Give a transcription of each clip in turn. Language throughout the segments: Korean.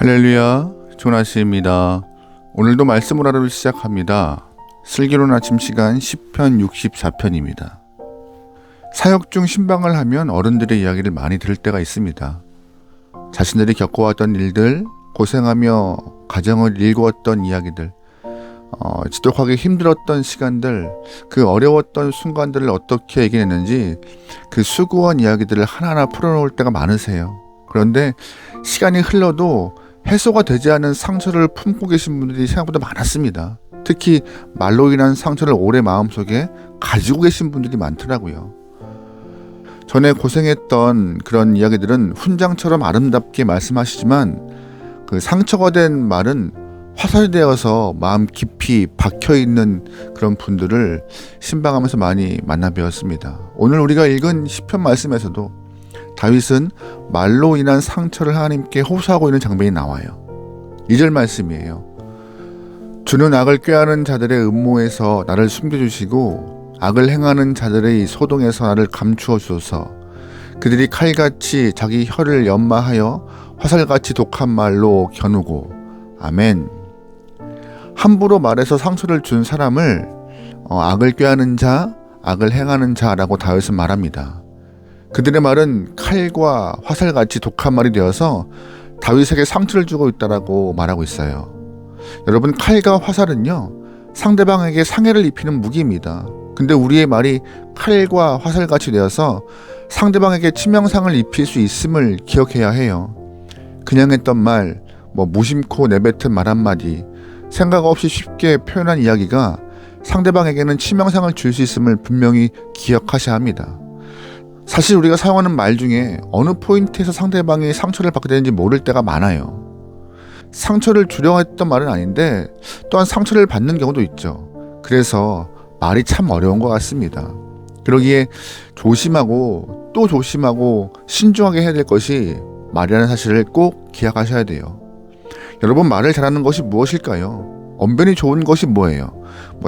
할렐루야, 조나시입니다. 오늘도 말씀을 하루 시작합니다. 슬기로운 아침 시간 10편 64편입니다. 사역 중 신방을 하면 어른들의 이야기를 많이 들을 때가 있습니다. 자신들이 겪어왔던 일들, 고생하며 가정을 일구었던 이야기들, 지독하게 힘들었던 시간들, 그 어려웠던 순간들을 어떻게 이겨냈는지 그 수고한 이야기들을 하나하나 풀어놓을 때가 많으세요. 그런데 시간이 흘러도 해소가 되지 않은 상처를 품고 계신 분들이 생각보다 많았습니다. 특히 말로 인한 상처를 오래 마음속에 가지고 계신 분들이 많더라고요. 전에 고생했던 그런 이야기들은 훈장처럼 아름답게 말씀하시지만 그 상처가 된 말은 화살이 되어서 마음 깊이 박혀있는 그런 분들을 신방하면서 많이 만나 배웠습니다. 오늘 우리가 읽은 시편 말씀에서도 다윗은 말로 인한 상처를 하나님께 호소하고 있는 장면이 나와요. 2절 말씀이에요. 주는 악을 꾀하는 자들의 음모에서 나를 숨겨주시고 악을 행하는 자들의 소동에서 나를 감추어 주소서. 그들이 칼같이 자기 혀를 연마하여 화살같이 독한 말로 겨누고. 아멘. 함부로 말해서 상처를 준 사람을 악을 꾀하는 자, 악을 행하는 자라고 다윗은 말합니다. 그들의 말은 칼과 화살같이 독한 말이 되어서 다윗에게 상처를 주고 있다라고 말하고 있어요. 여러분, 칼과 화살은요, 상대방에게 상해를 입히는 무기입니다. 근데 우리의 말이 칼과 화살같이 되어서 상대방에게 치명상을 입힐 수 있음을 기억해야 해요. 그냥 했던 말, 무심코 내뱉은 말 한마디, 생각 없이 쉽게 표현한 이야기가 상대방에게는 치명상을 줄 수 있음을 분명히 기억하셔야 합니다. 사실 우리가 사용하는 말 중에 어느 포인트에서 상대방이 상처를 받게 되는지 모를 때가 많아요. 상처를 주려고 했던 말은 아닌데 또한 상처를 받는 경우도 있죠. 그래서 말이 참 어려운 것 같습니다. 그러기에 조심하고 또 조심하고 신중하게 해야 될 것이 말이라는 사실을 꼭 기억하셔야 돼요. 여러분, 말을 잘하는 것이 무엇일까요? 언변이 좋은 것이 뭐예요?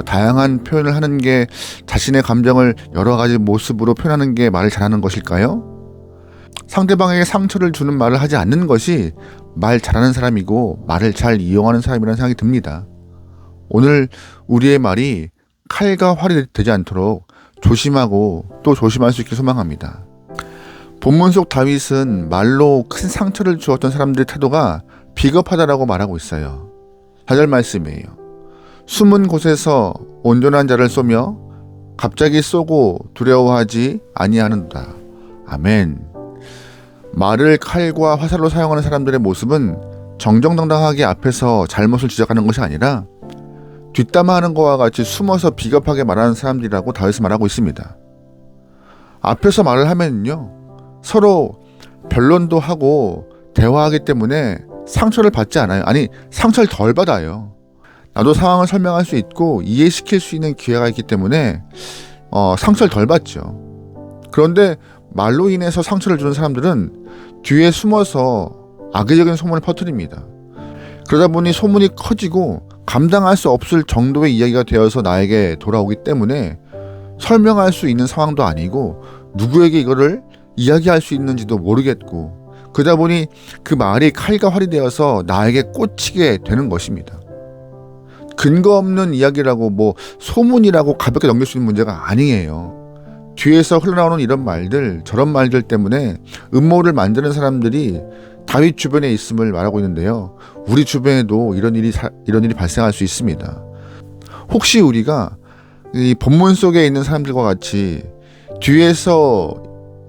다양한 표현을 하는 게, 자신의 감정을 여러 가지 모습으로 표현하는 게 말을 잘하는 것일까요? 상대방에게 상처를 주는 말을 하지 않는 것이 말 잘하는 사람이고 말을 잘 이용하는 사람이라는 생각이 듭니다. 오늘 우리의 말이 칼과 활이 되지 않도록 조심하고 또 조심할 수 있길 소망합니다. 본문 속 다윗은 말로 큰 상처를 주었던 사람들의 태도가 비겁하다라고 말하고 있어요. 4절 말씀이에요. 숨은 곳에서 온전한 자를 쏘며 갑자기 쏘고 두려워하지 아니하는도다. 아멘. 말을 칼과 화살로 사용하는 사람들의 모습은 정정당당하게 앞에서 잘못을 지적하는 것이 아니라 뒷담화하는 것과 같이 숨어서 비겁하게 말하는 사람들이라고 다윗은 말하고 있습니다. 앞에서 말을 하면요, 서로 변론도 하고 대화하기 때문에 상처를 받지 않아요. 아니, 상처를 덜 받아요. 나도 상황을 설명할 수 있고 이해시킬 수 있는 기회가 있기 때문에 상처를 덜 받죠. 그런데 말로 인해서 상처를 주는 사람들은 뒤에 숨어서 악의적인 소문을 퍼뜨립니다. 그러다 보니 소문이 커지고 감당할 수 없을 정도의 이야기가 되어서 나에게 돌아오기 때문에 설명할 수 있는 상황도 아니고 누구에게 이거를 이야기할 수 있는지도 모르겠고, 그러다 보니 그 말이 칼과 활이 되어서 나에게 꽂히게 되는 것입니다. 근거 없는 이야기라고 소문이라고 가볍게 넘길 수 있는 문제가 아니에요. 뒤에서 흘러나오는 이런 말들, 저런 말들 때문에 음모를 만드는 사람들이 다윗 주변에 있음을 말하고 있는데요. 우리 주변에도 이런 일이 발생할 수 있습니다. 혹시 우리가 이 본문 속에 있는 사람들과 같이 뒤에서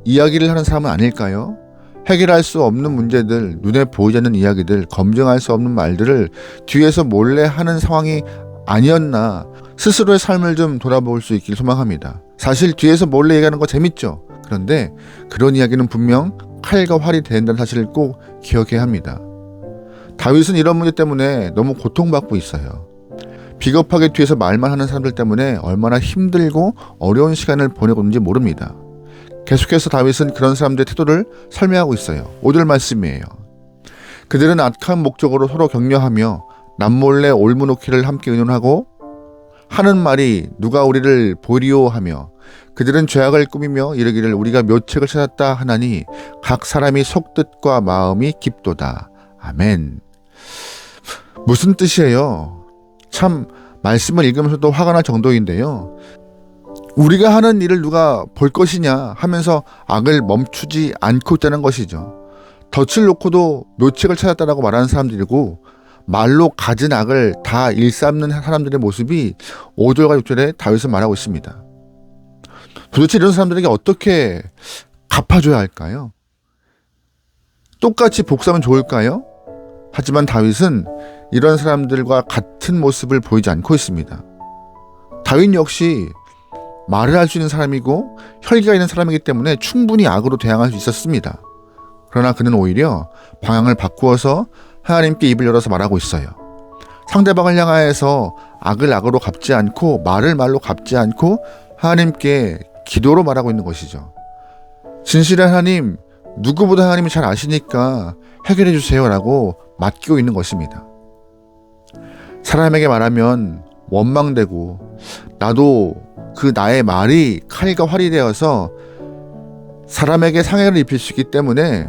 이야기를 하는 사람은 아닐까요? 해결할 수 없는 문제들, 눈에 보이지 않는 이야기들, 검증할 수 없는 말들을 뒤에서 몰래 하는 상황이 아니었나, 스스로의 삶을 좀 돌아볼 수 있길 소망합니다. 사실 뒤에서 몰래 얘기하는 거 재밌죠. 그런데 그런 이야기는 분명 칼과 활이 된다는 사실을 꼭 기억해야 합니다. 다윗은 이런 문제 때문에 너무 고통받고 있어요. 비겁하게 뒤에서 말만 하는 사람들 때문에 얼마나 힘들고 어려운 시간을 보내고 있는지 모릅니다. 계속해서 다윗은 그런 사람들의 태도를 설명하고 있어요. 5절 말씀이에요. 그들은 악한 목적으로 서로 격려하며 남몰래 올무놓기를 함께 의논하고 하는 말이 누가 우리를 보리오 하며 그들은 죄악을 꾸미며 이르기를 우리가 묘책을 찾았다 하나니 각 사람이 속뜻과 마음이 깊도다. 아멘. 무슨 뜻이에요? 참 말씀을 읽으면서도 화가 날 정도인데요. 우리가 하는 일을 누가 볼 것이냐 하면서 악을 멈추지 않고 있다는 것이죠. 덫을 놓고도 묘책을 찾았다라고 말하는 사람들이고, 말로 가진 악을 다 일삼는 사람들의 모습이 5절과 6절에 다윗은 말하고 있습니다. 도대체 이런 사람들에게 어떻게 갚아줘야 할까요? 똑같이 복수하면 좋을까요? 하지만 다윗은 이런 사람들과 같은 모습을 보이지 않고 있습니다. 다윗 역시 말을 할 수 있는 사람이고 혈기가 있는 사람이기 때문에 충분히 악으로 대항할 수 있었습니다. 그러나 그는 오히려 방향을 바꾸어서 하나님께 입을 열어서 말하고 있어요. 상대방을 향하여서 악을 악으로 갚지 않고 말을 말로 갚지 않고 하나님께 기도로 말하고 있는 것이죠. 진실한 하나님, 누구보다 하나님이 잘 아시니까 해결해 주세요 라고 맡기고 있는 것입니다. 사람에게 말하면 원망되고 나도 그 나의 말이 칼과 활이 되어서 사람에게 상해를 입힐 수 있기 때문에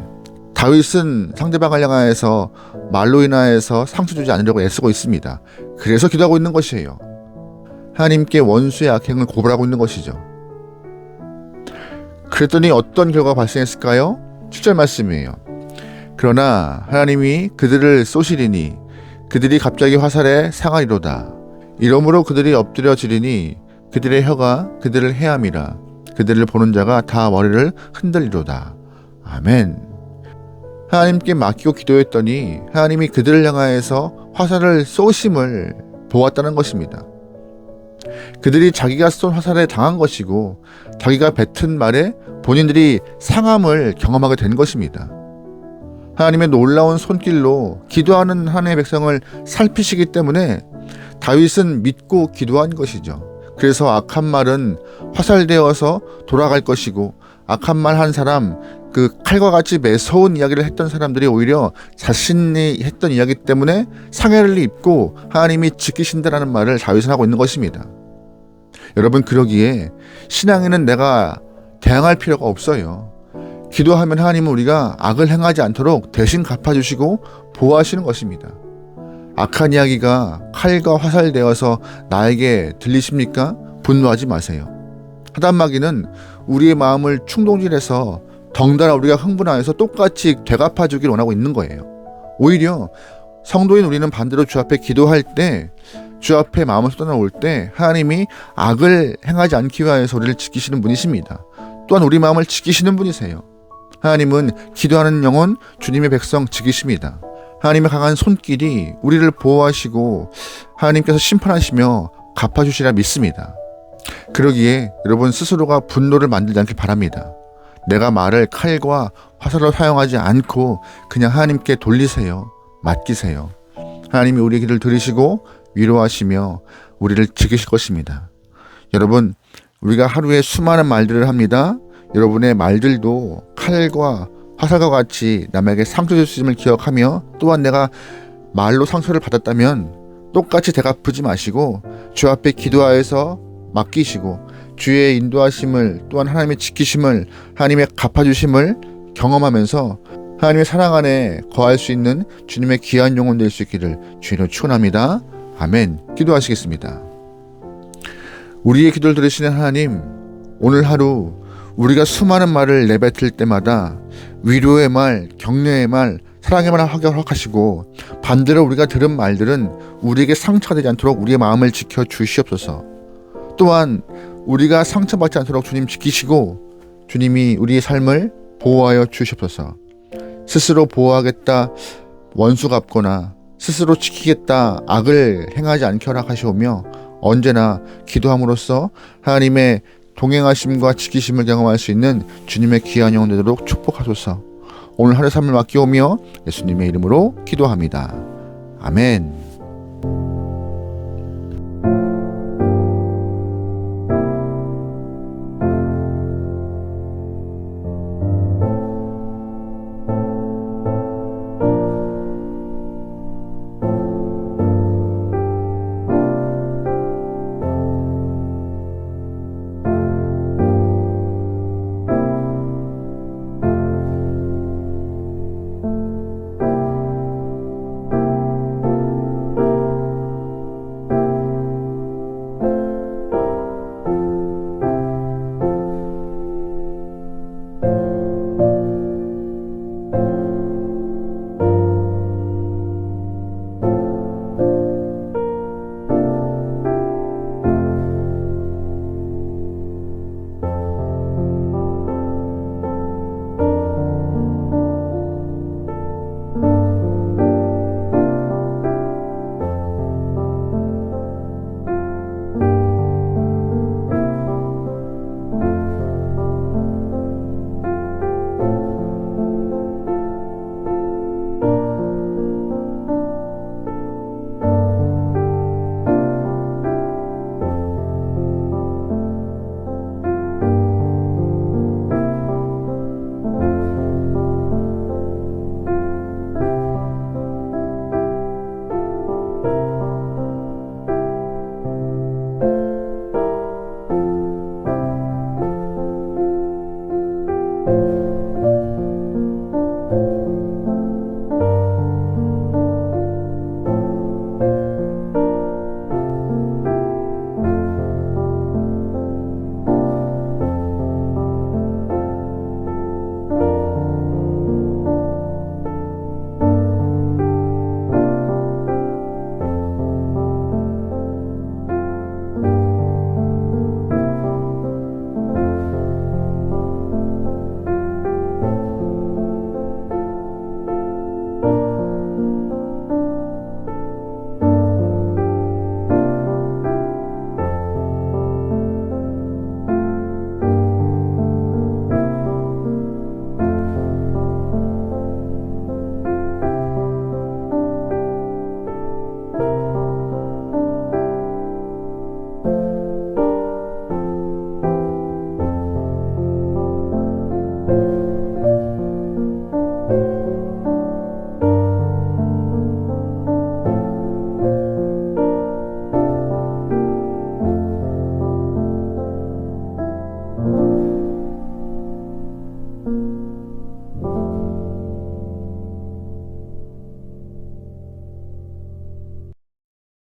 다윗은 상대방을 향하여서 말로 인하여서 상처 주지 않으려고 애쓰고 있습니다. 그래서 기도하고 있는 것이에요. 하나님께 원수의 악행을 고발하고 있는 것이죠. 그랬더니 어떤 결과가 발생했을까요? 7절 말씀이에요. 그러나 하나님이 그들을 쏘시리니 그들이 갑자기 화살에 상하리로다. 이러므로 그들이 엎드려지리니 그들의 혀가 그들을 해함이라. 그들을 보는 자가 다 머리를 흔들리로다. 아멘. 하나님께 맡기고 기도했더니 하나님이 그들을 향하여서 화살을 쏘심을 보았다는 것입니다. 그들이 자기가 쏜 화살에 당한 것이고 자기가 뱉은 말에 본인들이 상함을 경험하게 된 것입니다. 하나님의 놀라운 손길로 기도하는 하나님의 백성을 살피시기 때문에 다윗은 믿고 기도한 것이죠. 그래서 악한 말은 화살되어서 돌아갈 것이고, 악한 말 한 사람, 그 칼과 같이 매서운 이야기를 했던 사람들이 오히려 자신이 했던 이야기 때문에 상해를 입고 하나님이 지키신다라는 말을 다윗은 하고 있는 것입니다. 여러분, 그러기에 신앙에는 내가 대항할 필요가 없어요. 기도하면 하나님은 우리가 악을 행하지 않도록 대신 갚아주시고 보호하시는 것입니다. 악한 이야기가 칼과 화살되어서 나에게 들리십니까? 분노하지 마세요. 하단마귀는 우리의 마음을 충동질해서 덩달아 우리가 흥분하여서 똑같이 되갚아주길 원하고 있는 거예요. 오히려 성도인 우리는 반대로 주 앞에 기도할 때, 주 앞에 마음을 쏟아놓을 때 하나님이 악을 행하지 않기 위하여서 우리를 지키시는 분이십니다. 또한 우리 마음을 지키시는 분이세요. 하나님은 기도하는 영혼, 주님의 백성 지키십니다. 하나님의 강한 손길이 우리를 보호하시고 하나님께서 심판하시며 갚아주시라 믿습니다. 그러기에 여러분 스스로가 분노를 만들지 않길 바랍니다. 내가 말을 칼과 화살로 사용하지 않고 그냥 하나님께 돌리세요. 맡기세요. 하나님이 우리의 기도를 들으시고 위로하시며 우리를 지키실 것입니다. 여러분, 우리가 하루에 수많은 말들을 합니다. 여러분의 말들도 칼과 화살과 같이 남에게 상처 줄 수 있음을 기억하며, 또한 내가 말로 상처를 받았다면 똑같이 되갚지 마시고 주 앞에 기도하여서 맡기시고 주의 인도하심을, 또한 하나님의 지키심을, 하나님의 갚아주심을 경험하면서 하나님의 사랑 안에 거할 수 있는 주님의 귀한 영혼 될 수 있기를 주님으로 축원합니다. 아멘. 기도하시겠습니다. 우리의 기도를 들으시는 하나님, 오늘 하루 우리가 수많은 말을 내뱉을 때마다 위로의 말, 격려의 말, 사랑의 말을 허락하시고, 반대로 우리가 들은 말들은 우리에게 상처가 되지 않도록 우리의 마음을 지켜 주시옵소서. 또한 우리가 상처받지 않도록 주님 지키시고 주님이 우리의 삶을 보호하여 주시옵소서. 스스로 보호하겠다 원수 갚거나 스스로 지키겠다 악을 행하지 않게 허락하시오며, 언제나 기도함으로써 하나님의 동행하심과 지키심을 경험할 수 있는 주님의 귀한 영혼 되도록 축복하소서. 오늘 하루 삶을 맡기오며 예수님의 이름으로 기도합니다. 아멘.